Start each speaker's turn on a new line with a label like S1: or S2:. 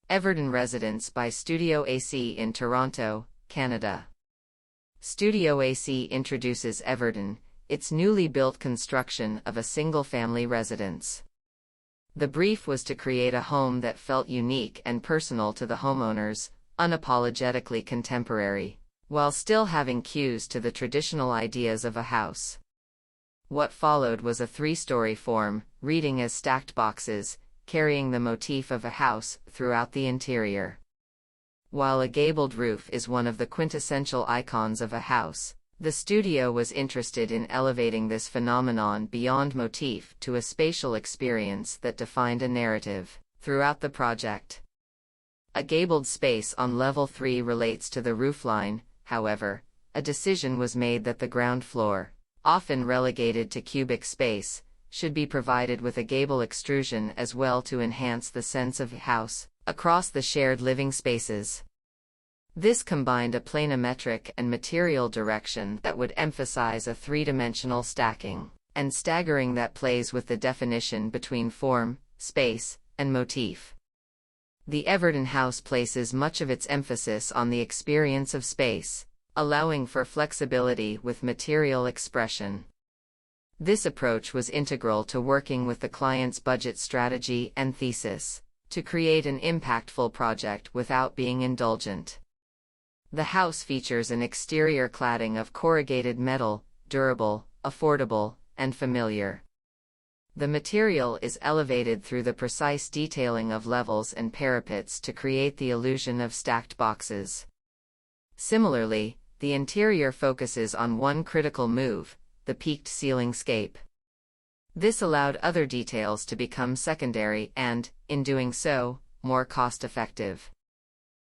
S1: Everden Residence by StudioAC in Toronto, Canada. StudioAC introduces Everden, its newly built construction of a single-family residence. The brief was to create a home that felt unique and personal to the homeowners, unapologetically contemporary, while still having cues to the traditional ideas of a house. What followed was a three-story form, reading as stacked boxes, carrying the motif of a house throughout the interior. While a gabled roof is one of the quintessential icons of a house, the studio was interested in elevating this phenomenon beyond motif to a spatial experience that defined a narrative throughout the project. A gabled space on level 3 relates to the roofline. However, a decision was made that the ground floor, often relegated to cubic space, should be provided with a gable extrusion as well to enhance the sense of house across the shared living spaces. This combined a planimetric and material direction that would emphasize a three-dimensional stacking and staggering that plays with the definition between form, space, and motif. The Everden house places much of its emphasis on the experience of space, allowing for flexibility with material expression. This approach was integral to working with the client's budget strategy and thesis, to create an impactful project without being indulgent. The house features an exterior cladding of corrugated metal, durable, affordable, and familiar. The material is elevated through the precise detailing of levels and parapets to create the illusion of stacked boxes. Similarly, the interior focuses on one critical move: the peaked ceiling scape. This allowed other details to become secondary and, in doing so, more cost-effective.